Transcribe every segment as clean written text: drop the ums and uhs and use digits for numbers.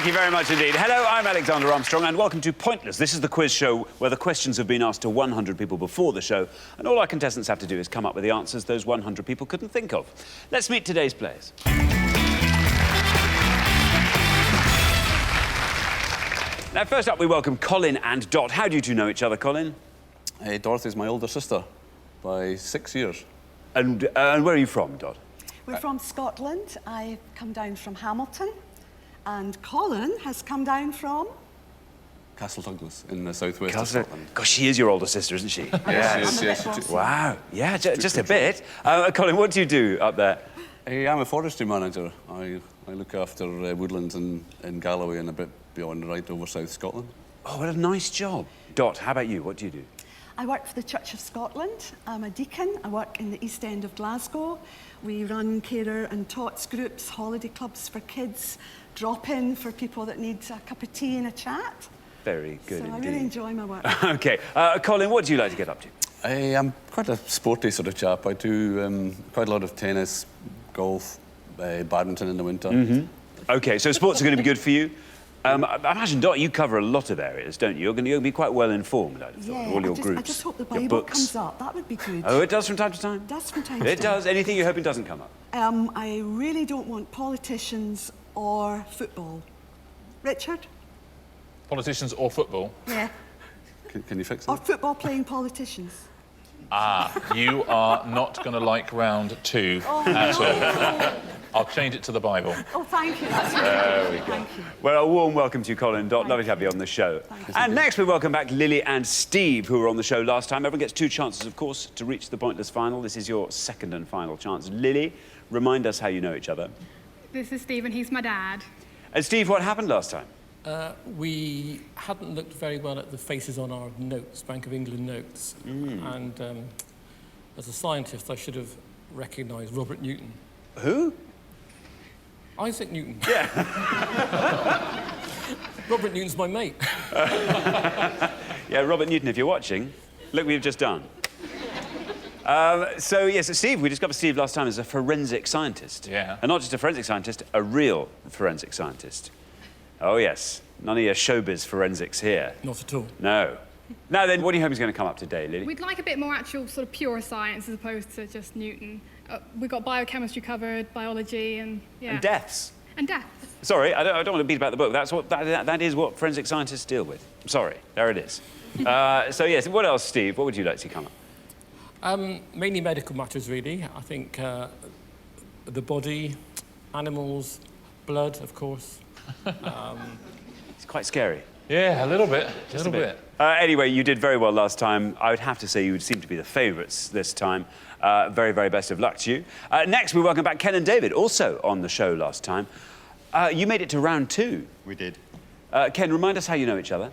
Thank you very much indeed. Hello, I'm Alexander Armstrong, and welcome to Pointless. This is the quiz show where the questions have been asked to 100 people before the show, and all our contestants have to do is come up with the answers those 100 people couldn't think of. Let's meet today's players. Now, first up, we welcome Colin and Dot. How do you two know each other, Colin? Dorothy's my older sister by 6 years. And where are you from, Dot? We're from Scotland. I've come down from Hamilton. And Colin has come down from... Castle Douglas in the southwest of Scotland. Gosh, she is your older sister, isn't she? Yes. Wow. Yeah, just a bit. Colin, what do you do up there? I'm a forestry manager. I look after woodlands in Galloway and a bit beyond, right over South Scotland. Oh, what a nice job. Dot, how about you? What do you do? I work for the Church of Scotland. I'm a deacon. I work in the East End of Glasgow. We run carer and tots groups, holiday clubs for kids, drop-in for people that need a cup of tea and a chat. Very good indeed. indeed. I really enjoy my work. OK. Colin, what do you like to get up to? I'm quite a sporty sort of chap. I do quite a lot of tennis, golf, badminton in the winter. Mm-hmm. OK, so sports are going to be good for you. I imagine, Dot, you cover a lot of areas, don't you? You're going to be quite well informed, I'd have thought, Yeah, all your groups. I just hope the Bible comes up. That would be good. Oh, it does from time to time? It does from time to time. It does. Anything you're hoping doesn't come up? I really don't want politicians or football. Richard? Politicians or football? Yeah. Can you fix Or that? football playing politicians. You are not going to like round 2 at all. I'll change it to the Bible. Oh, thank you. That's really There we good. go. Thank you. Well, a warm welcome to you, Colin. Dot, lovely to have you on the show. And next we welcome back Lily and Steve, who were on the show last time. Everyone gets 2 chances, of course, to reach the Pointless final. This is your second and final chance. Lily, remind us how you know each other. This is Steve, and he's my dad. And Steve, what happened last time? We hadn't looked very well at the faces on our notes, Bank of England notes. And as a scientist, I should have recognised Robert Newton. Who? Isaac Newton. Yeah. Robert Newton's my mate. Yeah, Robert Newton, if you're watching, look what we've just done. So, yes, Steve, we discovered Steve last time as a forensic scientist. Yeah. And not just a forensic scientist, a real forensic scientist. Oh, yes. None of your showbiz forensics here. Not at all. No. Now then, what do you hope is going to come up today, Lily? We'd like a bit more actual sort of pure science as opposed to just Newton. We've got biochemistry covered, biology, and yeah. And deaths. And death. Sorry, I don't want to beat about the book. That is what forensic scientists deal with. I'm sorry, there it is. So, yes, what else, Steve? What would you like to see come up? Mainly medical matters, really. I think the body, animals, blood, of course. It's quite scary. Yeah, a little bit. Just a little bit. Anyway, you did very well last time. I would have to say you would seem to be the favourites this time. Very, very best of luck to you. Next, we welcome back Ken and David, also on the show last time. You made it to round 2. We did. Ken, remind us how you know each other.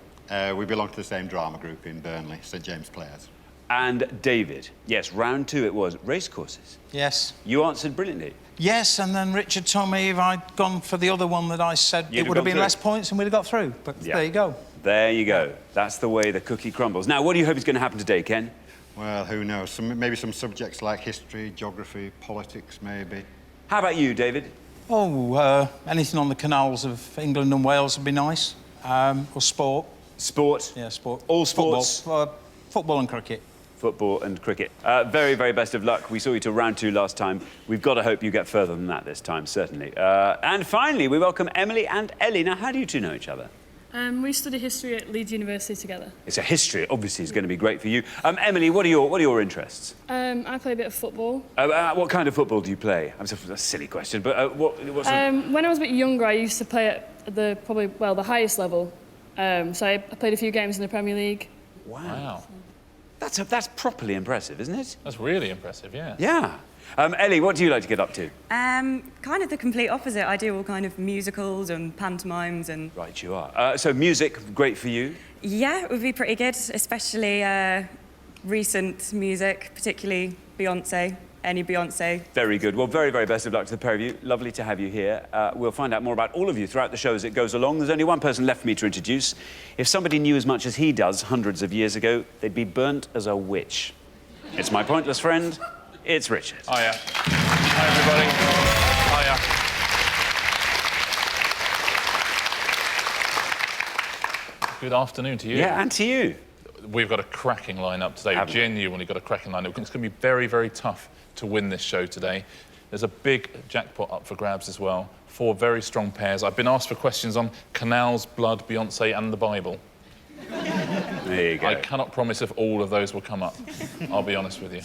We belong to the same drama group in Burnley, St James Players. And David, yes, round 2 it was, racecourses. Yes. You answered brilliantly. Yes, and then Richard told me if I'd gone for the other one that I said, You'd it would have been gone less through. points and we'd have got through. But Yeah. there you go. There you go. That's the way the cookie crumbles. Now, what do you hope is going to happen today, Ken? Well, who knows? Maybe some subjects like history, geography, politics, maybe. How about you, David? Oh, anything on the canals of England and Wales would be nice. Or sport. Sport? Yeah, sport. All sports? Football and cricket. Football and cricket. Very, very best of luck. We saw you till round 2 last time. We've got to hope you get further than that this time, certainly. And finally, we welcome Emily and Ellie. Now, how do you two know each other? We study history at Leeds University together. It's a history, obviously, is going to be great for you. Emily, what are your interests? I play a bit of football. What kind of football do you play? That's a silly question, but what sort of... When I was a bit younger, I used to play at the highest level. So I played a few games in the Premier League. Wow. That's properly impressive, isn't it? That's really impressive, yeah. Yeah. Ellie, what do you like to get up to? Kind of the complete opposite. I do all kind of musicals and pantomimes and... Right, you are. So music, great for you? Yeah, it would be pretty good, especially recent music, particularly Beyonce. Any Beyonce. Very good. Well, very, very best of luck to the pair of you. Lovely to have you here. We'll find out more about all of you throughout the show as it goes along. There's only one person left for me to introduce. If somebody knew as much as he does hundreds of years ago, they'd be burnt as a witch. It's my pointless friend, it's Richard. Hiya. Hi, everybody. Hiya. Good afternoon to you. Yeah, and to you. We've got a cracking lineup today. Have we? Genuinely got a cracking lineup. It's going to be very, very tough to win this show today. There's a big jackpot up for grabs as well. 4 very strong pairs. I've been asked for questions on canals, blood, Beyonce and the Bible. There you go. I cannot promise if all of those will come up. I'll be honest with you.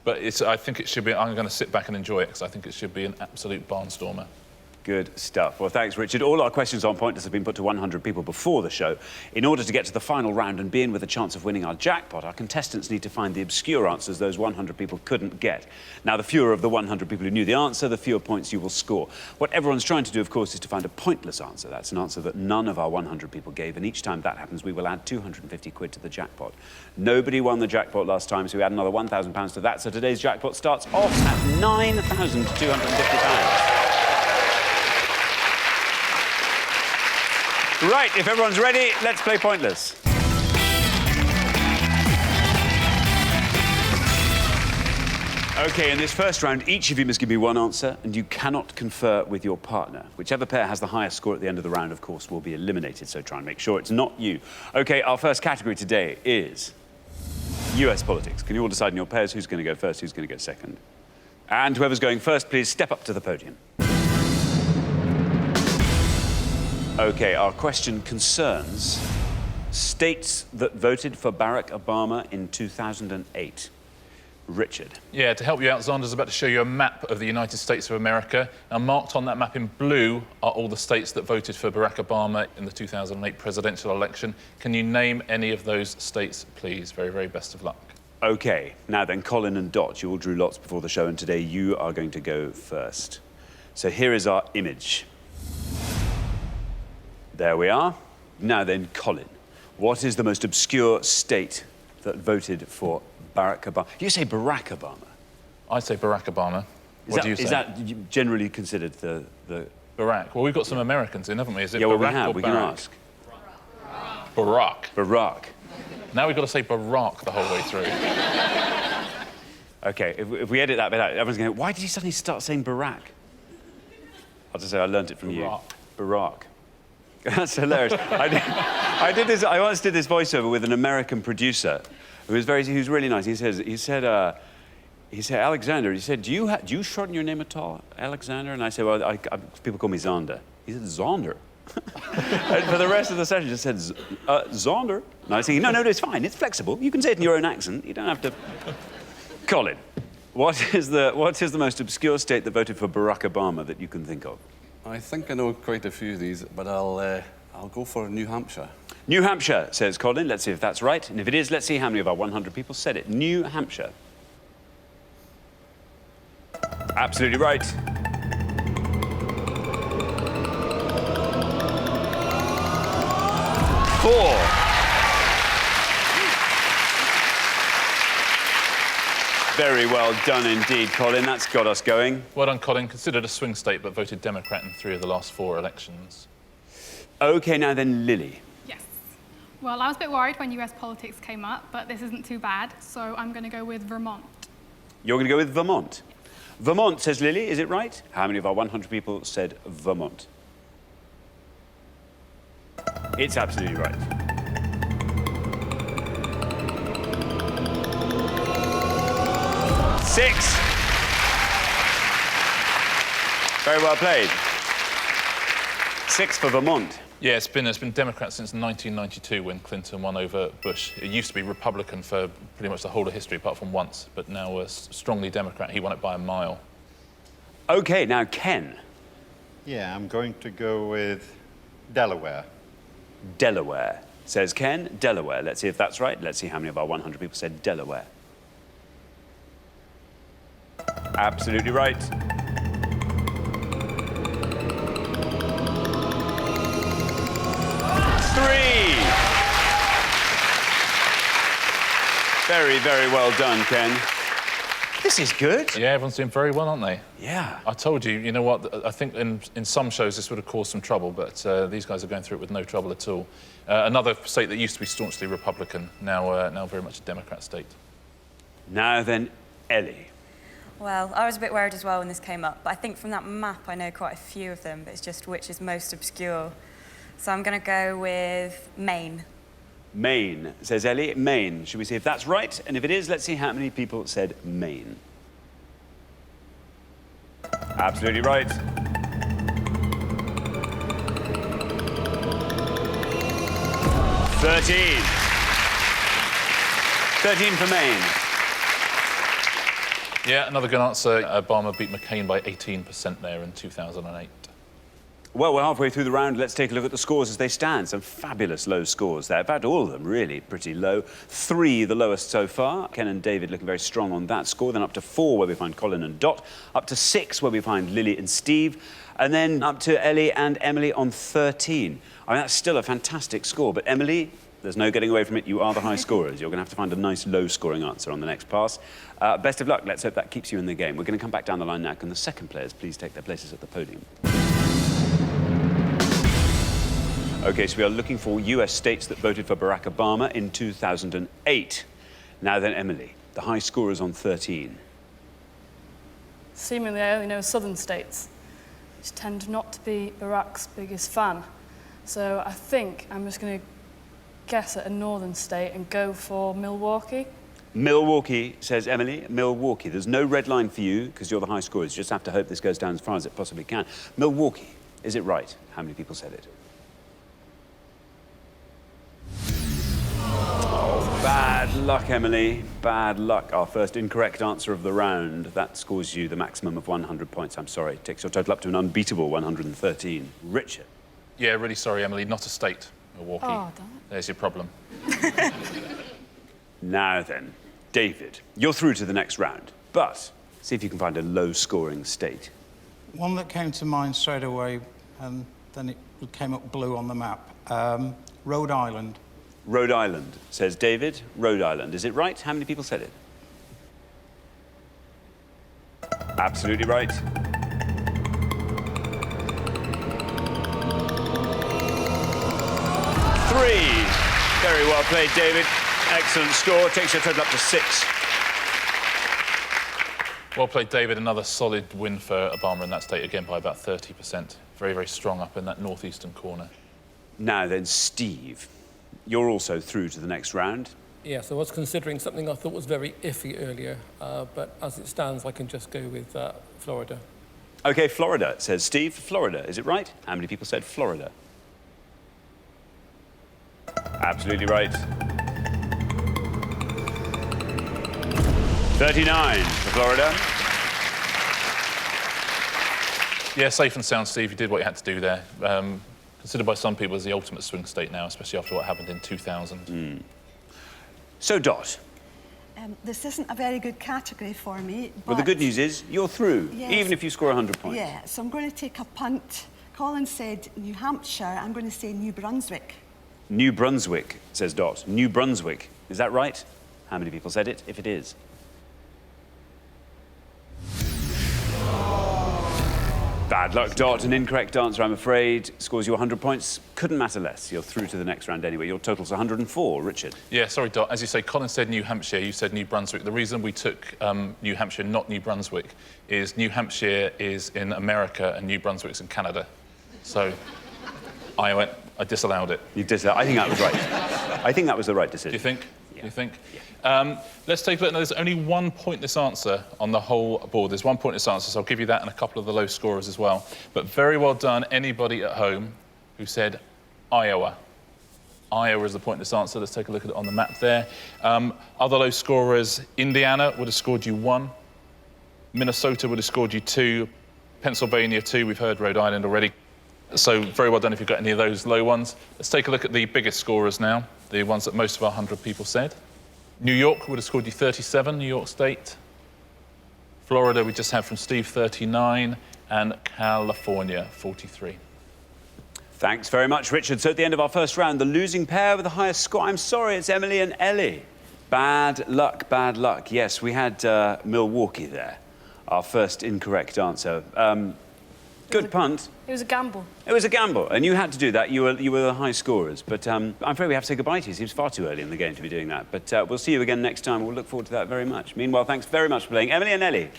But I think it should be... I'm going to sit back and enjoy it because I think it should be an absolute barnstormer. Good stuff. Well, thanks, Richard. All our questions on Pointless have been put to 100 people before the show. In order to get to the final round and be in with a chance of winning our jackpot, our contestants need to find the obscure answers those 100 people couldn't get. Now, the fewer of the 100 people who knew the answer, the fewer points you will score. What everyone's trying to do, of course, is to find a pointless answer. That's an answer that none of our 100 people gave, and each time that happens, we will add 250 quid to the jackpot. Nobody won the jackpot last time, so we add another £1,000 to that, so today's jackpot starts off at £9,250. Right, if everyone's ready, let's play Pointless. OK, in this first round, each of you must give me one answer, and you cannot confer with your partner. Whichever pair has the highest score at the end of the round, of course, will be eliminated, so try and make sure it's not you. OK, our first category today is US politics. Can you all decide in your pairs who's going to go first, who's going to go second? And whoever's going first, please step up to the podium. OK, our question concerns states that voted for Barack Obama in 2008. Richard. Yeah, to help you out, Zonder's about to show you a map of the United States of America. Now, marked on that map in blue are all the states that voted for Barack Obama in the 2008 presidential election. Can you name any of those states, please? Very, very best of luck. OK, now then, Colin and Dot, you all drew lots before the show, and today you are going to go first. So here is our image. There we are. Now then, Colin, what is the most obscure state that voted for Barack Obama? You say Barack Obama. I say Barack Obama. What do you say? Is that generally considered the... Barack. Well, we've got some Americans in, haven't we? Is it yeah, well, Barack we have. or We Barack? can ask. Barack. Barack. Now we've got to say Barack the whole way through. OK, if we edit that bit out, everyone's going, why did you suddenly start saying Barack? I'll just say I learnt it from you. Barack. That's hilarious. I once did this voiceover with an American producer who was really nice. He said, Alexander, he said, do you shorten your name at all, Alexander? And I said, well, people call me Zonder. He said, Zonder. And for the rest of the session, just said, Zonder. And I was thinking, no, it's fine. It's flexible. You can say it in your own accent. You don't have to... Colin, what is the most obscure state that voted for Barack Obama that you can think of? I think I know quite a few of these, but I'll go for New Hampshire. New Hampshire, says Colin. Let's see if that's right. And if it is, let's see how many of our 100 people said it. New Hampshire. Absolutely right. Four. Very well done indeed, Colin. That's got us going. Well done, Colin. Considered a swing state, but voted Democrat in 3 of the last 4 elections. OK, now then, Lily. Yes. Well, I was a bit worried when US politics came up, but this isn't too bad, so I'm going to go with Vermont. You're going to go with Vermont. Vermont, says Lily. Is it right? How many of our 100 people said Vermont? It's absolutely right. Six. Very well played. 6 for Vermont. Yeah, it's been Democrat since 1992 when Clinton won over Bush. It used to be Republican for pretty much the whole of history, apart from once, but now strongly Democrat. He won it by a mile. OK, now Ken. Yeah, I'm going to go with Delaware. Delaware, says Ken. Delaware. Let's see if that's right. Let's see how many of our 100 people said Delaware. Absolutely right. 3. Very, very well done, Ken. This is good. Yeah, everyone's doing very well, aren't they? Yeah. I told you, you know what, I think in some shows this would have caused some trouble, but these guys are going through it with no trouble at all. Another state that used to be staunchly Republican, now very much a Democrat state. Now then, Ellie. Well, I was a bit worried as well when this came up, but I think from that map I know quite a few of them, but it's just which is most obscure. So I'm going to go with Maine. Maine, says Ellie. Maine. Should we see if that's right? And if it is, let's see how many people said Maine. Absolutely right. 13. 13 for Maine. Yeah, another good answer. Obama beat McCain by 18% there in 2008. Well, we're halfway through the round. Let's take a look at the scores as they stand. Some fabulous low scores there. In fact, all of them really pretty low. 3, the lowest so far. Ken and David looking very strong on that score. Then up to 4, where we find Colin and Dot. Up to 6, where we find Lily and Steve. And then up to Ellie and Emily on 13. I mean, that's still a fantastic score. But Emily, there's no getting away from it. You are the high scorers. You're going to have to find a nice low-scoring answer on the next pass. Best of luck. Let's hope that keeps you in the game. We're going to come back down the line now. Can the second players please take their places at the podium? OK, so we are looking for US states that voted for Barack Obama in 2008. Now then, Emily, the high scorers on 13. Seemingly, I only know southern states, which tend not to be Barack's biggest fan. So I think I'm just going to guess at a northern state and go for Milwaukee. Milwaukee, says Emily. Milwaukee. There's no red line for you, because you're the high scorers. You just have to hope this goes down as far as it possibly can. Milwaukee. Is it right? How many people said it? Oh, bad luck, Emily. Bad luck. Our first incorrect answer of the round. That scores you the maximum of 100 points. I'm sorry. Takes your total up to an unbeatable 113. Richard. Yeah, really sorry, Emily. Not a state, Milwaukee. Oh, damn it. There's your problem. Now then, David, you're through to the next round. But see if you can find a low-scoring state. One that came to mind straight away, and then it came up blue on the map. Rhode Island. Rhode Island, says David. Rhode Island. Is it right? How many people said it? Absolutely right. 3. Very well played, David. Excellent score. Takes your total up to 6. Well played, David. Another solid win for Obama in that state, again by about 30%. Very, very strong up in that northeastern corner. Now then, Steve, you're also through to the next round. Yes, I was considering something I thought was very iffy earlier, but as it stands, I can just go with Florida. OK, Florida, says Steve. Florida, is it right? How many people said Florida? Absolutely right. 39 for Florida. Yeah, safe and sound, Steve. You did what you had to do there. Considered by some people as the ultimate swing state now, especially after what happened in 2000. So, Dot. This isn't a very good category for me. But Well, the good news is you're through, yes, even if you score 100 points. Yeah, so I'm going to take a punt. Colin said New Hampshire. I'm going to say New Brunswick. New Brunswick, says Dot. New Brunswick. Is that right? How many people said it, if it is? Bad luck, Dot. An incorrect answer, I'm afraid. Scores you 100 points. Couldn't matter less. You're through to the next round anyway. Your total's 104. Richard. Yeah, sorry, Dot. As you say, Colin said New Hampshire, you said New Brunswick. The reason we took New Hampshire, not New Brunswick, is New Hampshire is in America and New Brunswick's in Canada. So I disallowed it. You disallowed. I think that was right. I think that was the right decision. Do you think? Yeah. Do you think? Yeah. Let's take a look. Now, there's only one pointless answer on the whole board. There's one pointless answer, so I'll give you that and a couple of the low scorers as well. But very well done, anybody at home who said Iowa. Iowa is the pointless answer. Let's take a look at it on the map there. Other low scorers, Indiana would have scored you 1. Minnesota would have scored you 2. Pennsylvania 2. We've heard Rhode Island already. So very well done if you've got any of those low ones. Let's take a look at the biggest scorers now, the ones that most of our 100 people said. New York would have scored you 37, New York State. Florida we just had from Steve, 39. And California, 43. Thanks very much, Richard. So at the end of our first round, the losing pair with the highest score. I'm sorry, it's Emily and Ellie. Bad luck, bad luck. Yes, we had Milwaukee there. Our first incorrect answer. Good punt. It was a gamble. It was a gamble, and you had to do that. You were the high scorers. But I'm afraid we have to say goodbye to you. It seems far too early in the game to be doing that. But we'll see you again next time. We'll look forward to that very much. Meanwhile, thanks very much for playing. Emily and Ellie.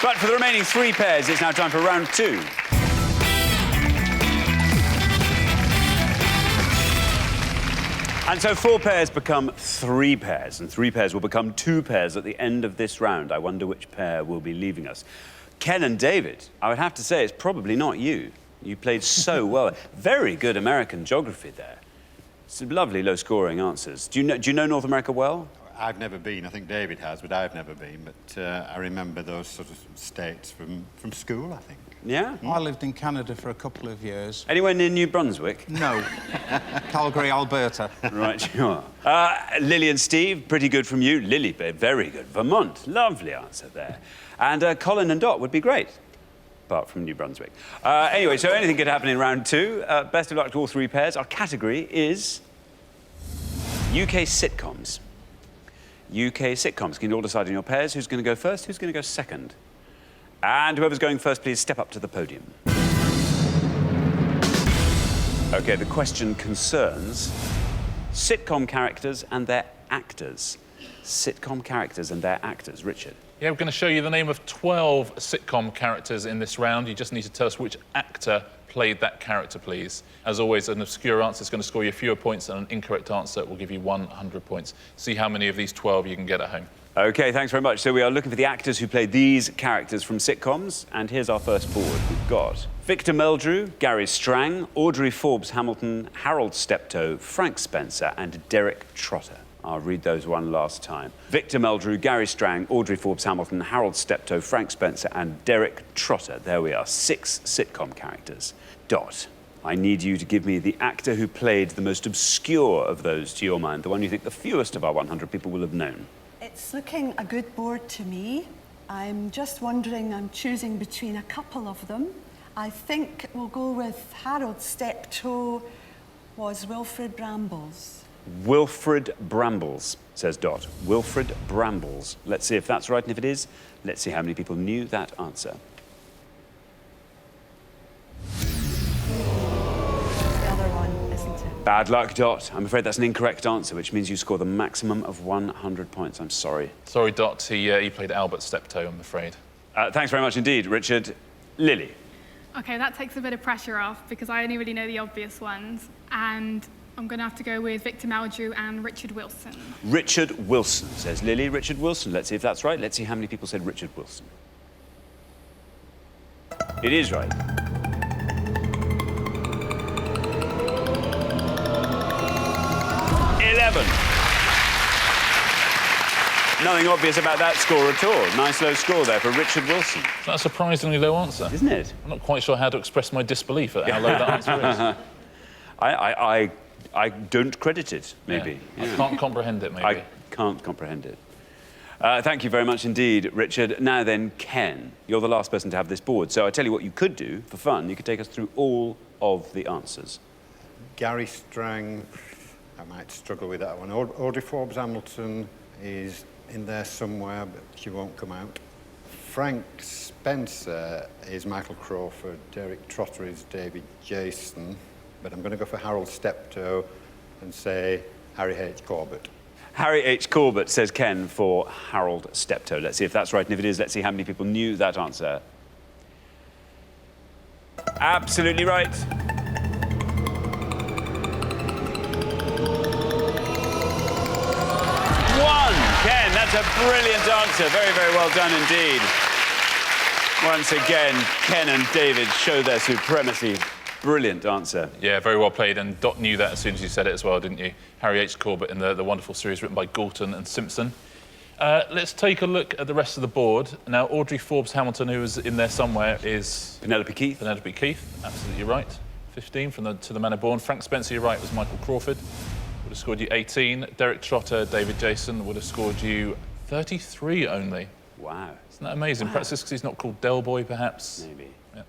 But for the remaining 3 pairs, it's now time for round 2. And so 4 pairs become 3 pairs, and 3 pairs will become 2 pairs at the end of this round. I wonder which pair will be leaving us. Ken and David, I would have to say it's probably not you. You played so well. Very good American geography there. Some lovely low-scoring answers. Do you know North America well? I've never been. I think David has, but I've never been. But I remember those sort of states from school, I think. Yeah? I lived in Canada for a couple of years. Anywhere near New Brunswick? No. Calgary, Alberta. Right, you are. Lily and Steve, pretty good from you. Lily, very good. Vermont, lovely answer there. And Colin and Dot would be great, apart from New Brunswick. Anyway, so anything could happen in round 2. Best of luck to all 3 pairs. Our category is UK sitcoms. UK sitcoms. Can you all decide on your pairs? Who's going to go first? Who's going to go second? And whoever's going first, please step up to the podium. OK, the question concerns sitcom characters and their actors. Sitcom characters and their actors. Richard. Yeah, we're going to show you the name of 12 sitcom characters in this round. You just need to tell us which actor played that character, please. As always, an obscure answer is going to score you fewer points, and an incorrect answer will give you 100 points. See how many of these 12 you can get at home. OK, thanks very much. So we are looking for the actors who played these characters from sitcoms, and here's our first board. We've got Victor Meldrew, Gary Strang, Audrey Forbes Hamilton, Harold Steptoe, Frank Spencer, and Derek Trotter. I'll read those one last time. Victor Meldrew, Gary Strang, Audrey Forbes Hamilton, Harold Steptoe, Frank Spencer, and Derek Trotter. There we are, 6 sitcom characters. Dot, I need you to give me the actor who played the most obscure of those to your mind, the one you think the fewest of our 100 people will have known. It's looking a good board to me. I'm just wondering, I'm choosing between a couple of them. I think we'll go with Harold Steptoe was Wilfrid Brambles. Wilfrid Brambles, says Dot. Wilfrid Brambles. Let's see if that's right, and if it is, let's see how many people knew that answer. The other one, isn't it? Bad luck, Dot. I'm afraid that's an incorrect answer, which means you score the maximum of 100 points. I'm sorry. Sorry, Dot. He played Albert Steptoe, I'm afraid. Thanks very much indeed, Richard. Lily. OK, that takes a bit of pressure off, because I only really know the obvious ones. And I'm going to have to go with Victor Meldrew and Richard Wilson. Richard Wilson, says Lily. Richard Wilson. Let's see if that's right. Let's see how many people said Richard Wilson. It is right. Nothing obvious about that score at all. Nice low score there for Richard Wilson. That's a surprisingly low answer. Isn't it? I'm not quite sure how to express my disbelief at how low that answer is. I don't credit it, maybe. Yeah. I can't comprehend it, maybe. I can't comprehend it. Thank you very much indeed, Richard. Now then, Ken, you're the last person to have this board. So I tell you what you could do, for fun. You could take us through all of the answers. Gary Strang, I might struggle with that one. Audrey Forbes Hamilton is in there somewhere, but she won't come out. Frank Spencer is Michael Crawford. Derek Trotter is David Jason. But I'm going to go for Harold Steptoe and say Harry H. Corbett. Harry H. Corbett, says Ken, for Harold Steptoe. Let's see if that's right, and if it is, let's see how many people knew that answer. Absolutely right. Ken, that's a brilliant answer. Very, very well done indeed. Once again, Ken and David show their supremacy. Brilliant answer. Yeah, very well played, and Dot knew that as soon as you said it as well, didn't you? Harry H. Corbett in the wonderful series written by Galton and Simpson. Let's take a look at the rest of the board. Now, Audrey Forbes Hamilton, who is in there somewhere, is... Penelope Keith. Penelope Keith, absolutely right. 15 from To the Manor Born. Frank Spencer, you're right, was Michael Crawford. Would have scored you 18. Derek Trotter, David Jason would have scored you 33 only. Wow. Isn't that amazing? Wow. Perhaps it's because he's not called Del Boy, perhaps. Maybe. Yeah.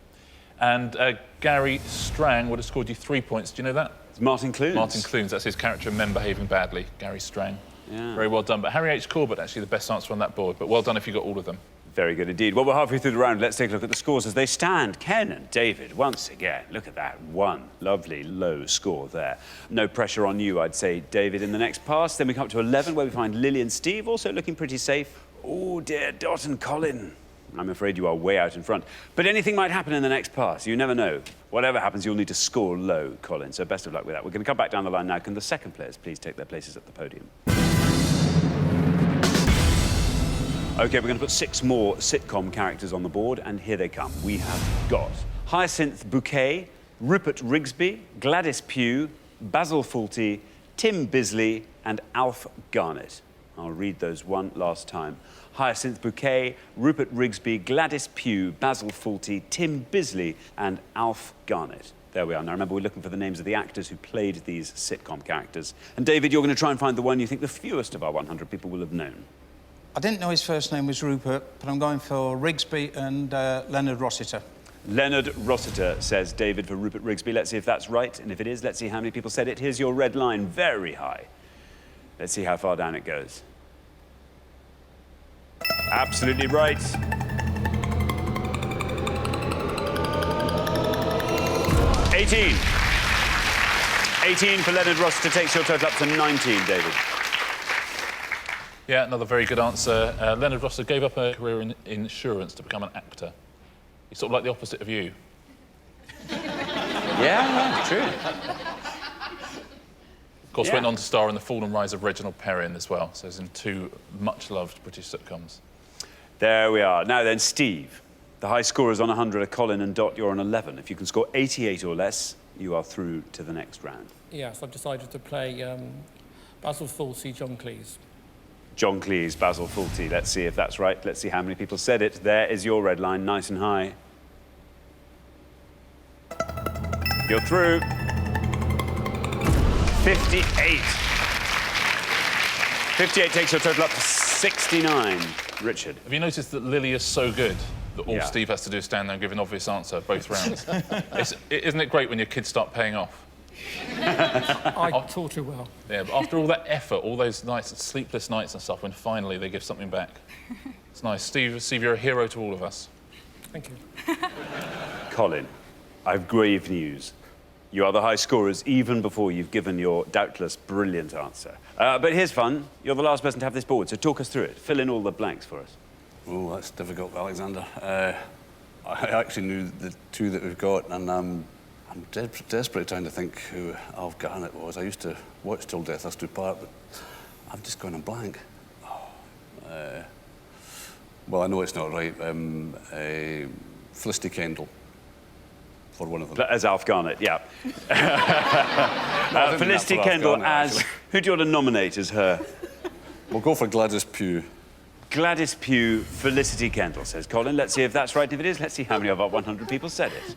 And Gary Strang would have scored you 3 points. Do you know that? It's Martin Clunes. Martin Clunes, that's his character in Men Behaving Badly, Gary Strang. Yeah. Very well done. But Harry H. Corbett, actually the best answer on that board. But well done if you got all of them. Very good indeed. Well, we're halfway through the round. Let's take a look at the scores as they stand. Ken and David, once again. Look at that. One lovely low score there. No pressure on you, I'd say, David, in the next pass. Then we come up to 11, where we find Lily and Steve also looking pretty safe. Oh, dear, Dot and Colin. I'm afraid you are way out in front. But anything might happen in the next pass. You never know. Whatever happens, you'll need to score low, Colin. So best of luck with that. We're going to come back down the line now. Can the second players please take their places at the podium? OK, we're going to put 6 more sitcom characters on the board, and here they come. We have got Hyacinth Bouquet, Rupert Rigsby, Gladys Pugh, Basil Fawlty, Tim Bisley, and Alf Garnett. I'll read those one last time. Hyacinth Bouquet, Rupert Rigsby, Gladys Pugh, Basil Fawlty, Tim Bisley, and Alf Garnett. There we are. Now, remember, we're looking for the names of the actors who played these sitcom characters. And, David, you're going to try and find the one you think the fewest of our 100 people will have known. I didn't know his first name was Rupert, but I'm going for Rigsby and Leonard Rossiter. Leonard Rossiter, says David, for Rupert Rigsby. Let's see if that's right. And if it is, let's see how many people said it. Here's your red line, very high. Let's see how far down it goes. Absolutely right. 18. 18 for Leonard Rossiter takes your total up to 19, David. Yeah, another very good answer. Leonard Rossiter gave up a career in insurance to become an actor. He's sort of like the opposite of you. Yeah, true. Of course, went on to star in The Fall and Rise of Reginald Perrin as well, so he's in 2 much-loved British sitcoms. There we are. Now then, Steve. The high scorers on 100 are Colin and Dot. You're on 11. If you can score 88 or less, you are through to the next round. Yes, I've decided to play Basil Fawlty, John Cleese. John Cleese, Basil Fawlty. Let's see if that's right. Let's see how many people said it. There is your red line, nice and high. You're through. 58. 58 takes your total up to 69. Richard. Have you noticed that Lily is so good that all Steve has to do is stand there and give an obvious answer both rounds? Isn't it great when your kids start paying off? I taught her well. Yeah, but after all that effort, all those nights, sleepless nights and stuff, when finally they give something back. It's nice. Steve, you're a hero to all of us. Thank you. Colin, I've grave news. You are the high scorers even before you've given your doubtless brilliant answer. But here's fun. You're the last person to have this board, so talk us through it. Fill in all the blanks for us. Oh, that's difficult, Alexander. I actually knew the 2 that we've got, and I'm desperately trying to think who Alf Garnett was. I used to watch Till Death Us Do Part, but I've just gone on blank. Well, I know it's not right. Felicity Kendall, for one of them. As Alf Garnett, yeah. Felicity Kendall as... Who do you want to nominate as her? We'll go for Gladys Pugh. Gladys Pugh, Felicity Kendall, says Colin. Let's see if that's right. If it is, let's see how many of our 100 people said it.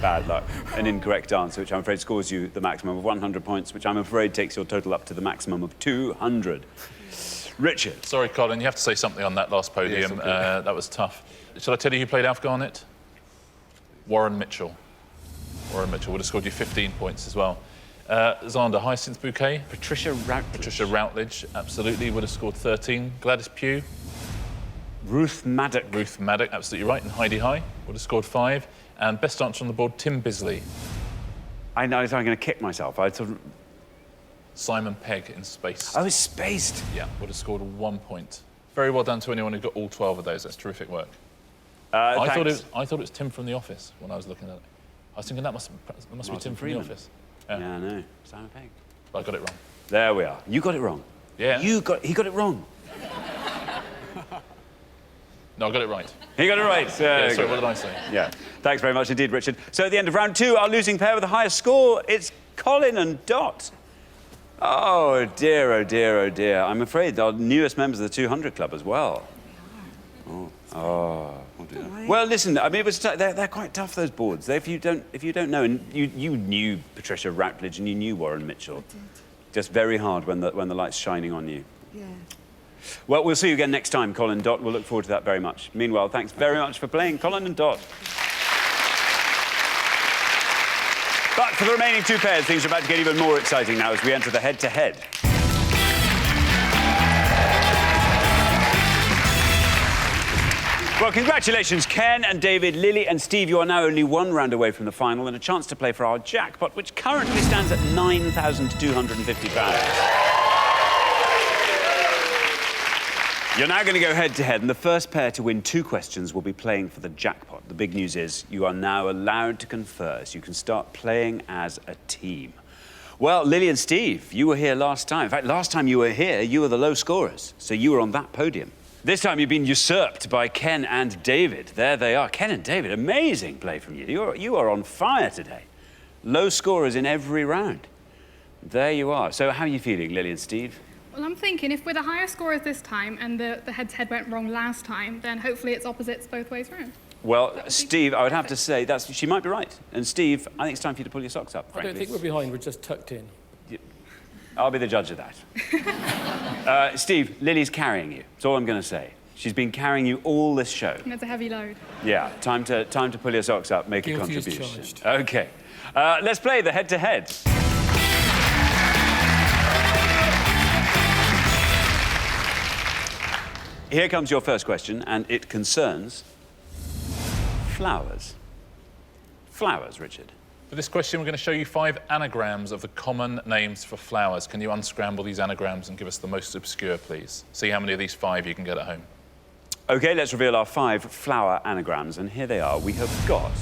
Bad luck. An incorrect answer, which I'm afraid scores you the maximum of 100 points, which I'm afraid takes your total up to the maximum of 200. Richard. Sorry, Colin, you have to say something on that last podium. Yes, okay. That was tough. Shall I tell you who played Alf Garnett? Warren Mitchell. Warren Mitchell would have scored you 15 points as well. Xander, Hyacinth Bouquet. Patricia Routledge. Patricia Routledge, absolutely, would have scored 13. Gladys Pugh. Ruth Maddock. Ruth Maddock, absolutely right. And Heidi High would have scored 5. And best answer on the board, Tim Bisley. I know, I'm going to kick myself. I sort of... Simon Pegg in Space. I was spaced. Yeah, would have scored 1 point. Very well done to anyone who got all 12 of those. That's terrific work. I thought it was Tim from The Office when I was looking at it. I was thinking that must be Tim from The Office. Yeah, I know. Simon Pegg. But I got it wrong. There we are. You got it wrong. Yeah. He got it wrong. No, I got it right. He got it right. Yeah, sorry, what did I say? Yeah. Thanks very much indeed, Richard. So at the end of round 2, our losing pair with the highest score, it's Colin and Dot. Oh dear, oh dear, oh dear. I'm afraid our newest members of the 200 Club as well. Oh dear. Well, listen, I mean, it was they're quite tough, those boards. If you don't know, and you knew Patricia Routledge and you knew Warren Mitchell. I did. Just very hard when the light's shining on you. Yeah. Well, we'll see you again next time, Colin and Dot. We'll look forward to that very much. Meanwhile, thanks very much for playing, Colin and Dot. But for the remaining 2 pairs, things are about to get even more exciting now as we enter the head-to-head. Well, congratulations, Ken and David, Lily and Steve. You are now only 1 round away from the final and a chance to play for our jackpot, which currently stands at £9,250. You're now going to go head-to-head, and the first pair to win 2 questions will be playing for the jackpot. The big news is you are now allowed to confer, so you can start playing as a team. Well, Lily and Steve, you were here last time. In fact, last time you were here, you were the low scorers, so you were on that podium. This time you've been usurped by Ken and David. There they are. Ken and David, amazing play from you. You are on fire today. Low scorers in every round. There you are. So how are you feeling, Lily and Steve? Well, I'm thinking if we're the higher scorers this time and the head-to-head went wrong last time, then hopefully it's opposites both ways round. Well, Steve, I would have to say she might be right. And Steve, I think it's time for you to pull your socks up, frankly. I don't think we're behind, we're just tucked in. I'll be the judge of that. Steve, Lily's carrying you. That's all I'm going to say. She's been carrying you all this show. And it's a heavy load. Yeah, time to pull your socks up, make a contribution. OK. Let's play the head-to-head. Here comes your first question, and it concerns flowers. Flowers, Richard. For this question, we're going to show you 5 anagrams of the common names for flowers. Can you unscramble these anagrams and give us the most obscure, please? See how many of these 5 you can get at home. OK, let's reveal our 5 flower anagrams, and here they are. We have got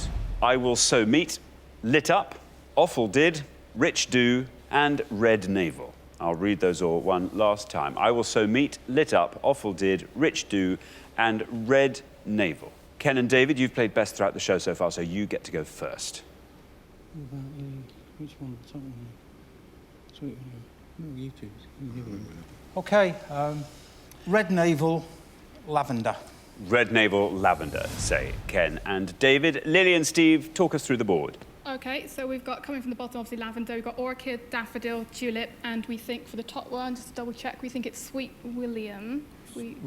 I will sow meat, lit up, offal did, rich do, and red navel. I'll read those all one last time. I will sow meat, lit up, offal did, rich do, and red navel. Ken and David, you've played best throughout the show so far, so you get to go first. Which one? Sweet one. No, you two. OK, red navel, lavender. Red navel, lavender, say Ken and David. Lily and Steve, talk us through the board. OK, so we've got, coming from the bottom, obviously lavender, we've got orchid, daffodil, tulip, and we think for the top one, just to double check, we think it's Sweet William. Sweet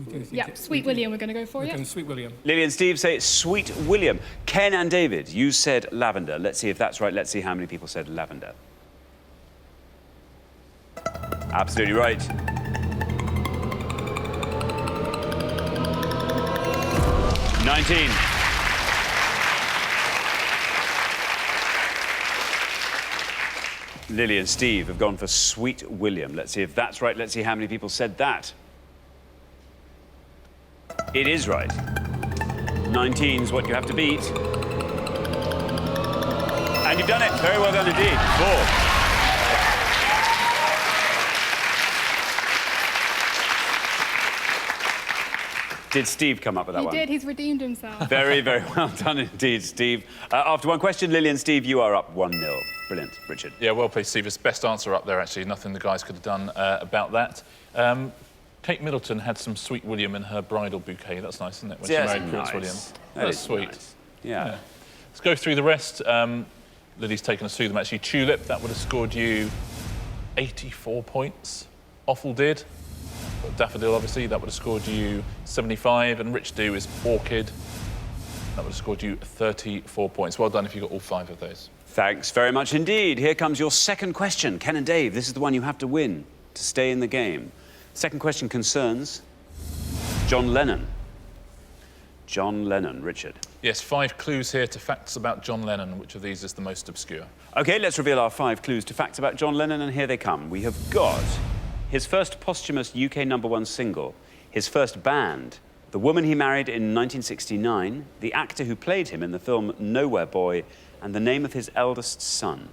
William we're going to go for, yeah. Sweet William. Lily and Steve say it's Sweet William. Ken and David, you said lavender. Let's see if that's right. Let's see how many people said lavender. Absolutely right. $19. Lily and Steve have gone for Sweet William. Let's see if that's right. Let's see how many people said that. It is right. 19 is what you have to beat. And you've done it. Very well done indeed. 4. Did Steve come up with that one? He did. He's redeemed himself. Very, very well done indeed, Steve. After one question, Lily and Steve, you are up 1-0. Brilliant. Richard. Yeah, well played, Steve. It's best answer up there, actually. Nothing the guys could have done about that. Kate Middleton had some Sweet William in her bridal bouquet. That's nice, isn't it? When she married Prince William. That's sweet. Nice. Yeah. Let's go through the rest. Lily's taken us through them, actually. Tulip, that would have scored you 84 points. Offal did. Daffodil, obviously, that would have scored you 75. And Rich Do is orchid. That would have scored you 34 points. Well done if you got all 5 of those. Thanks very much indeed. Here comes your second question. Ken and Dave, this is the one you have to win to stay in the game. Second question concerns John Lennon. John Lennon, Richard. Yes, 5 clues here to facts about John Lennon. Which of these is the most obscure? OK, let's reveal our 5 clues to facts about John Lennon, and here they come. We have got his first posthumous UK #1 single, his first band, the woman he married in 1969, the actor who played him in the film Nowhere Boy, and the name of his eldest son.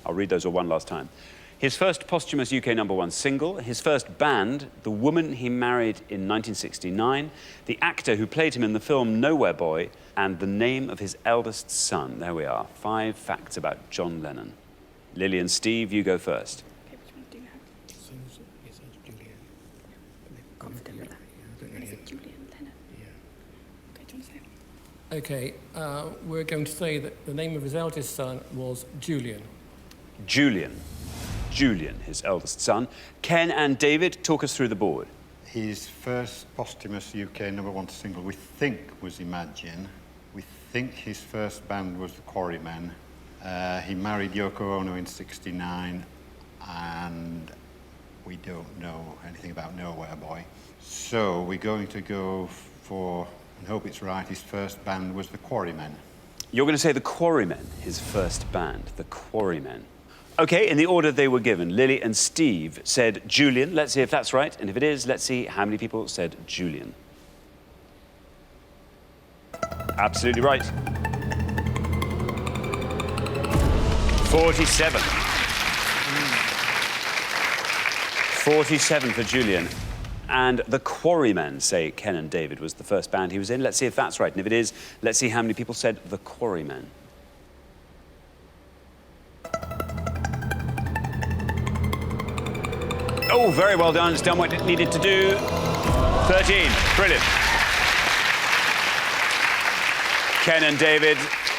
I'll read those all one last time. His first posthumous UK #1 single, his first band, the woman he married in 1969, the actor who played him in the film Nowhere Boy, and the name of his eldest son. There we are, 5 facts about John Lennon. Lily and Steve, you go first. Okay, which one do you have? Confident with that. Is it Julian Lennon? Yeah. Okay, do you want to say it? OK, we're going to say that the name of his eldest son was Julian. Julian. Julian, his eldest son. Ken and David, talk us through the board. His first posthumous UK #1 single, we think, was Imagine. We think his first band was the Quarrymen. He married Yoko Ono in '69, and we don't know anything about Nowhere Boy. So we're going to go for, and hope it's right, his first band was the Quarrymen. You're going to say the Quarrymen, his first band, the Quarrymen. OK, in the order they were given, Lily and Steve said Julian. Let's see if that's right. And if it is, let's see how many people said Julian. Absolutely right. 47. 47 for Julian. And the Quarrymen say Ken and David was the first band he was in. Let's see if that's right. And if it is, let's see how many people said the Quarrymen. Oh, very well done. It's done what it needed to do. 13. Brilliant. Ken and David,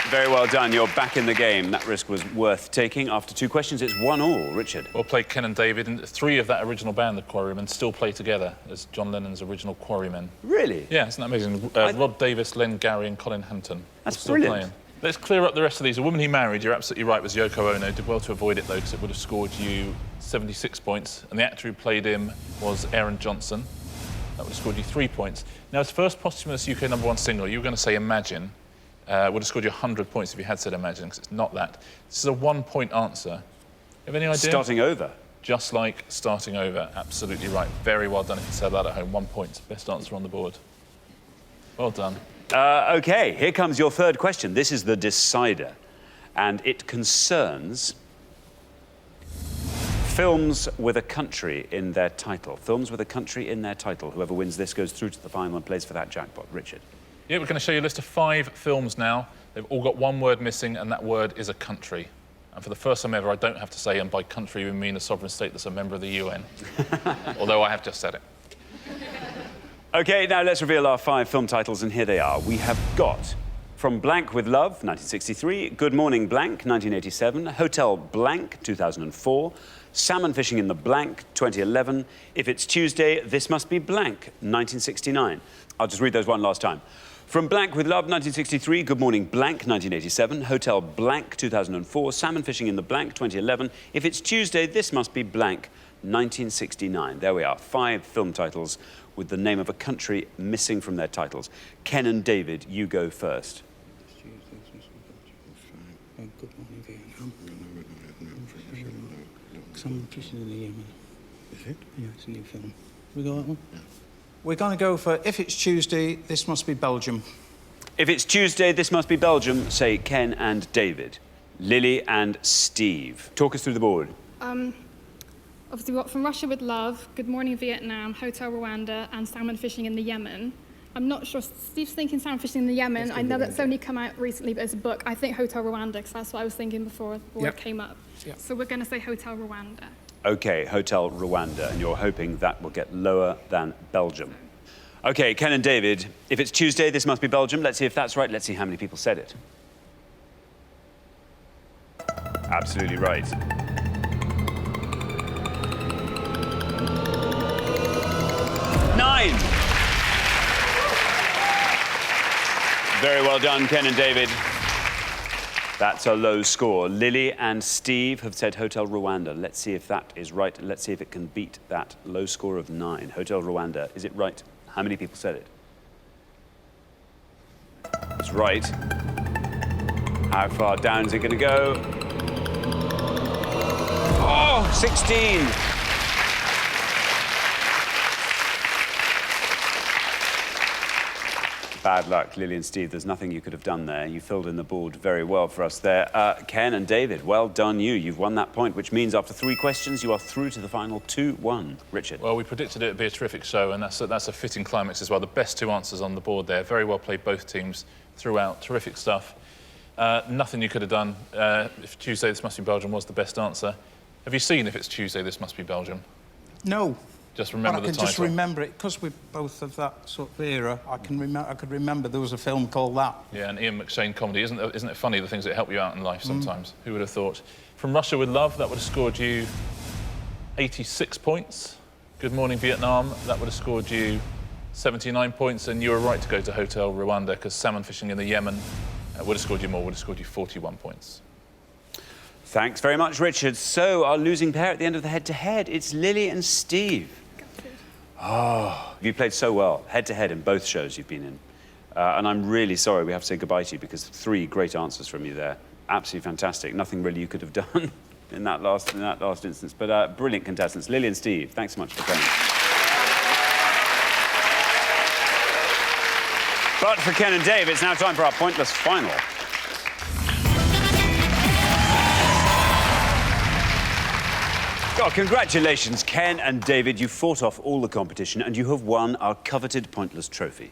very well done. You're back in the game. That risk was worth taking. After 2 questions, it's 1-1. Richard. Well played, Ken and David. And 3 of that original band, the Quarrymen, still play together as John Lennon's original Quarrymen. Really? Yeah, isn't that amazing? Rod Davis, Len Gary and Colin Hampton. That's still brilliant. Playing. Let's clear up the rest of these. The woman he married, you're absolutely right, was Yoko Ono. Did well to avoid it, though, because it would have scored you 76 points. And the actor who played him was Aaron Johnson. That would have scored you 3 points. Now, his first posthumous UK #1 single, you were going to say Imagine. Would have scored you 100 points if you had said Imagine, because it's not that. This is a 1-point answer. You have any idea? Starting over. Just like starting over. Absolutely right. Very well done if you said that at home. 1 point. Best answer on the board. Well done. OK, here comes your third question. This is the decider. And it concerns films with a country in their title. Films with a country in their title. Whoever wins this goes through to the final and plays for that jackpot. Richard. Yeah, we're going to show you a list of 5 films now. They've all got one word missing, and that word is a country. And for the first time ever, I don't have to say, and by country we mean a sovereign state that's a member of the UN. Although I have just said it. OK, now let's reveal our 5 film titles, and here they are. We have got From Blank with Love, 1963, Good Morning Blank, 1987, Hotel Blank, 2004, Salmon Fishing in the Blank, 2011, If It's Tuesday, This Must Be Blank, 1969. I'll just read those one last time. From Blank with Love, 1963, Good Morning Blank, 1987, Hotel Blank, 2004, Salmon Fishing in the Blank, 2011, If It's Tuesday, This Must Be Blank, 1969. There we are, 5 film titles with the name of a country missing from their titles. Ken and David, you go first. Good Morning Vietnam. Salmon Fishing in the Yemen. Is it? Yeah, it's a new film. We got that one? Yeah. We're going to go for If It's Tuesday, This Must Be Belgium. If It's Tuesday, This Must Be Belgium, say Ken and David. Lily and Steve. Talk us through the board. Obviously, we've got From Russia with Love, Good Morning Vietnam, Hotel Rwanda, and Salmon Fishing in the Yemen. I'm not sure. Steve's thinking Salmon Fishing in the Yemen. I know that's only come out recently, but it's a book. I think Hotel Rwanda, because that's what I was thinking before it came up. Yep. So we're going to say Hotel Rwanda. OK, Hotel Rwanda, and you're hoping that will get lower than Belgium. OK, Ken and David, if it's Tuesday, This Must Be Belgium. Let's see if that's right. Let's see how many people said it. Absolutely right. Nine. Very well done, Ken and David. That's a low score. Lily and Steve have said Hotel Rwanda. Let's see if that is right. Let's see if it can beat that low score of 9. Hotel Rwanda, is it right? How many people said it? It's right. How far down is it going to go? Oh, 16. Bad luck, Lily and Steve. There's nothing you could have done there. You filled in the board very well for us there. Ken and David, well done you. You've won that point, which means after 3 questions, you are through to the final 2-1. Richard. Well, we predicted it would be a terrific show, and that's a fitting climax as well. The best 2 answers on the board there. Very well played, both teams throughout. Terrific stuff. Nothing you could have done. If Tuesday, This Must Be Belgium was the best answer. Have you seen If It's Tuesday, This Must Be Belgium? No. Just remember the title. I can just remember it, because we're both of that sort of era. I could remember there was a film called that. Yeah, an Ian McShane comedy. Isn't it funny, the things that help you out in life sometimes? Who would have thought? From Russia with Love, that would have scored you 86 points. Good Morning Vietnam, that would have scored you 79 points. And you were right to go to Hotel Rwanda, because Salmon Fishing in the Yemen would have scored you more, would have scored you 41 points. Thanks very much, Richard. So, our losing pair at the end of the head-to-head, it's Lily and Steve. Oh, you played so well, head-to-head in both shows you've been in. And I'm really sorry we have to say goodbye to you, because 3 great answers from you there. Absolutely fantastic. Nothing really you could have done. in that last instance. But brilliant contestants. Lily and Steve, thanks so much for playing. But for Ken and Dave, it's now time for our pointless final. Oh, congratulations, Ken and David. You fought off all the competition and you have won our coveted pointless trophy.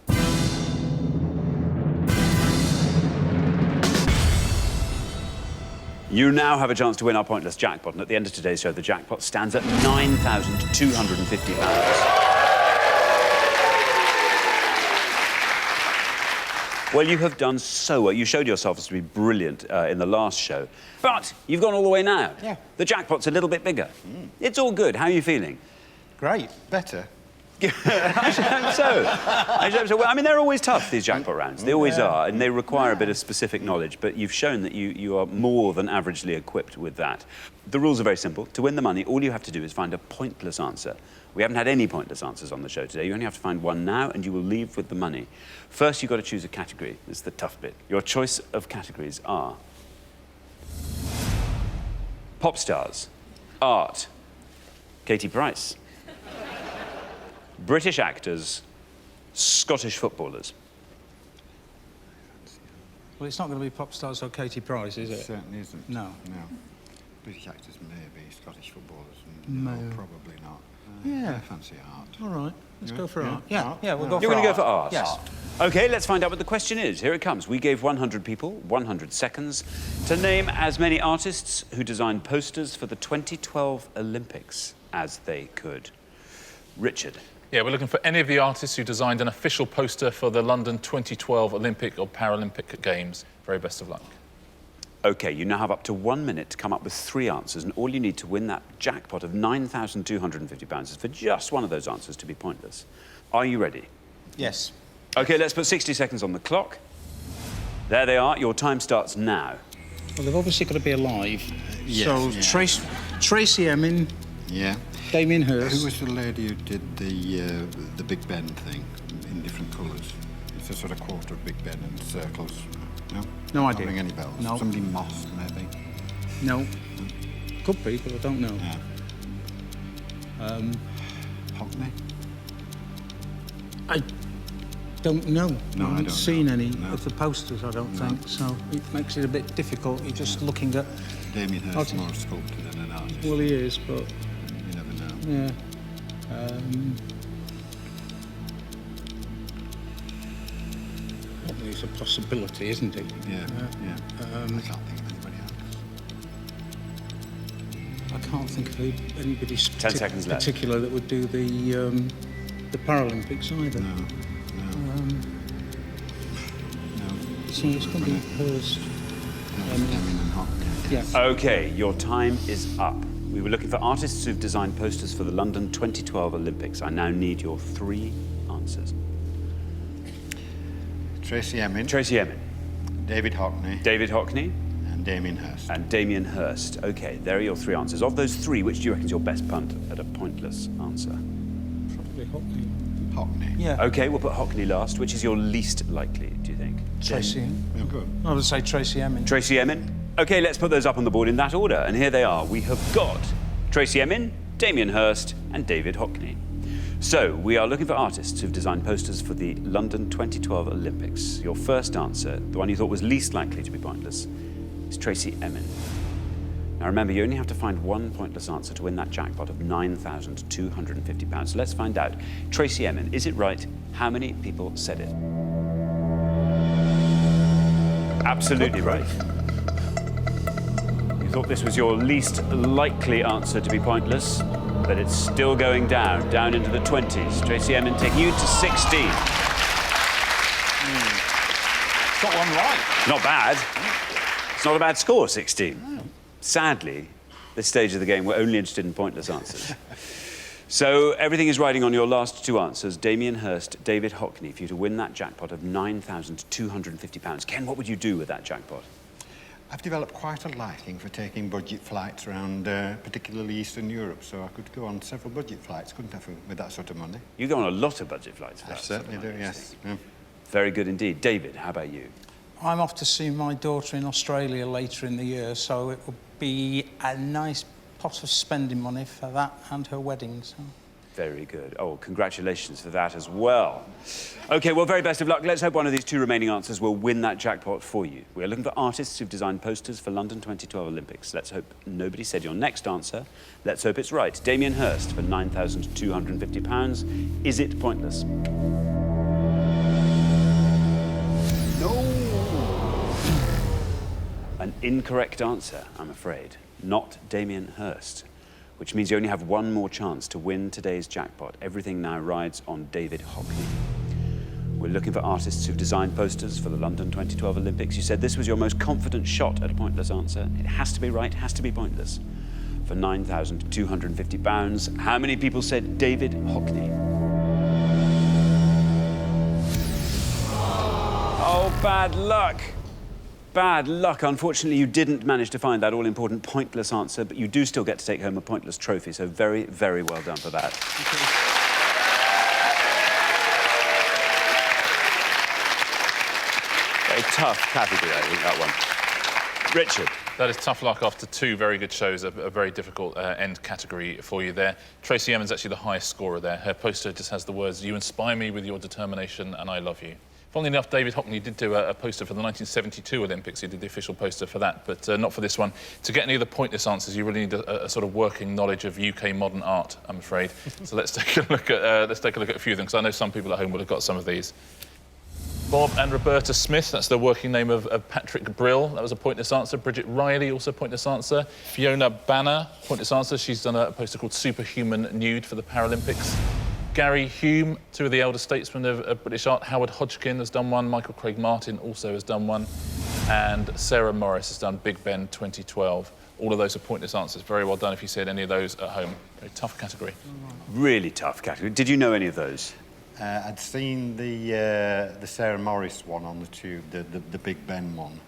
You now have a chance to win our pointless jackpot, and at the end of today's show, the jackpot stands at £9,250. Well, you have done so well. You showed yourselves to be brilliant in the last show, but you've gone all the way now. Yeah. The jackpot's a little bit bigger. It's all good. How are you feeling? Great. Better. I should hope so. I should hope so. Well, I mean, they're always tough, these jackpot rounds. They always are, and they require a bit of specific knowledge, but you've shown that you are more than averagely equipped with that. The rules are very simple. To win the money, all you have to do is find a pointless answer. We haven't had any pointless answers on the show today. You only have to find one now, and you will leave with the money. First, you've got to choose a category. This is the tough bit. Your choice of categories are pop stars, art, Katie Price, British actors, Scottish footballers. Well, it's not going to be pop stars or Katie Price, is it? It certainly isn't. No. No. British actors maybe, Scottish footballers, no, probably not. Yeah. I fancy art. All right, let's go for art. Yeah. Yeah, Art? yeah, we'll go for You're art. going to go for art? Yes. OK, let's find out what the question is. Here it comes. We gave 100 people 100 seconds to name as many artists who designed posters for the 2012 Olympics as they could. Richard. Yeah, we're looking for any of the artists who designed an official poster for the London 2012 Olympic or Paralympic Games. Very best of luck. OK, you now have up to 1 minute to come up with 3 answers, and all you need to win that jackpot of £9,250 is for just one of those answers to be pointless. Are you ready? Yes. OK, let's put 60 seconds on the clock. There they are. Your time starts now. Well, they've obviously got to be alive. Yes, So yeah. Tracy Emin, Yeah. Damien Hirst. Who was the lady who did the Big Ben thing in different colours? It's a sort of quarter of Big Ben and circles. No? No Not idea. ring any bells? No. Somebody Moss, maybe? No. Could be, but I don't know. Yeah. Hockney? I don't know. No, I haven't don't seen know. any No. of the posters, I don't think, so it makes it a bit difficult. You're just looking at... Damien Hirst is more a sculptor than an artist. Well, he is, but... You never know. Yeah. It's a possibility, isn't it? Yeah, yeah. I can't think of anybody else. I can't think of anybody 10 seconds left. particular that would do the Paralympics either. No, no. No. So it's going to be Hirst. Damien and Hockney. Yeah. OK, your time is up. We were looking for artists who've designed posters for the London 2012 Olympics. I now need your 3 answers. Tracy Emin. Tracy Emin. David Hockney. David Hockney. And Damien Hirst. And Damien Hirst. OK, there are your 3 answers. Of those 3, which do you reckon is your best punt at a pointless answer? Probably Hockney. Hockney. Yeah. OK, we'll put Hockney last. Which is your least likely, do you think? Tracy. Yeah, good. I would say Tracy Emin. Tracy Emin. OK, let's put those up on the board in that order. And here they are. We have got Tracy Emin, Damien Hirst, and David Hockney. So, we are looking for artists who've designed posters for the London 2012 Olympics. Your first answer, the one you thought was least likely to be pointless, is Tracy Emin. Now remember, you only have to find one pointless answer to win that jackpot of £9,250. So let's find out. Tracy Emin, is it right? How many people said it? Absolutely right. You thought this was your least likely answer to be pointless, but it's still going down into the 20s. Tracy Emin taking you to 16. Got one right. Not bad. It's not a bad score, 16. No. Sadly, this stage of the game, we're only interested in pointless answers. So everything is riding on your last 2 answers, Damien Hirst, David Hockney, for you to win that jackpot of £9,250. Ken, what would you do with that jackpot? I've developed quite a liking for taking budget flights around, particularly Eastern Europe, so I could go on several budget flights, couldn't I, with that sort of money? You go on a lot of budget flights for I that. certainly do, yes. Yeah. Very good indeed. David, how about you? I'm off to see my daughter in Australia later in the year, so it will be a nice pot of spending money for that and her wedding. So. Very good. Oh, congratulations for that as well. OK, well, very best of luck. Let's hope one of these two remaining answers will win that jackpot for you. We're looking for artists who've designed posters for London 2012 Olympics. Let's hope nobody said your next answer. Let's hope it's right. Damien Hirst for £9,250. Is it pointless? No! An incorrect answer, I'm afraid. Not Damien Hirst. Which means you only have one more chance to win today's jackpot. Everything now rides on David Hockney. We're looking for artists who've designed posters for the London 2012 Olympics. You said this was your most confident shot at a pointless answer. It has to be right, has to be pointless. For £9,250, how many people said David Hockney? Oh, bad luck. Bad luck. Unfortunately, you didn't manage to find that all-important pointless answer, but you do still get to take home a pointless trophy, so very, very well done for that. Very tough category, I think, that one. Richard. That is tough luck after two very good shows, a very difficult end category for you there. Tracy Emin's actually the highest scorer there. Her poster just has the words, "You inspire me with your determination and I love you." Funnily enough, David Hockney did do a poster for the 1972 Olympics. He did the official poster for that, but not for this one. To get any of the pointless answers, you really need a sort of working knowledge of UK modern art, I'm afraid. So let's take a look at a few of them, because I know some people at home will have got some of these. Bob and Roberta Smith, that's the working name of Patrick Brill. That was a pointless answer. Bridget Riley, also a pointless answer. Fiona Banner, pointless answer. She's done a poster called Superhuman Nude for the Paralympics. Gary Hume, two of the elder statesmen of British art. Howard Hodgkin has done one. Michael Craig Martin also has done one. And Sarah Morris has done Big Ben 2012. All of those are pointless answers. Very well done if you said any of those at home. Very tough category. Really tough category. Did you know any of those? I'd seen the Sarah Morris one on the tube, the Big Ben one,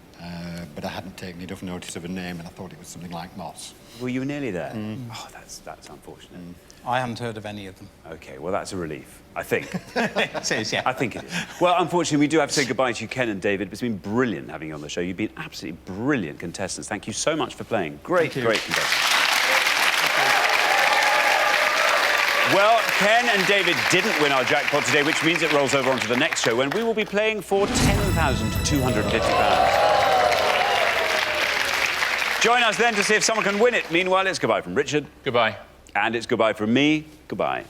but I hadn't taken enough notice of a name, and I thought it was something like Moss. Were you nearly there? Oh, that's unfortunate. I hadn't heard of any of them. OK, well, that's a relief, I think. It is, yeah. I think it is. Well, unfortunately, we do have to say goodbye to you, Ken and David. It's been brilliant having you on the show. You've been absolutely brilliant contestants. Thank you so much for playing. Great contestants. Well, Ken and David didn't win our jackpot today, which means it rolls over onto the next show when we will be playing for £10,250. Join us then to see if someone can win it. Meanwhile, it's goodbye from Richard. Goodbye. And it's goodbye from me. Goodbye.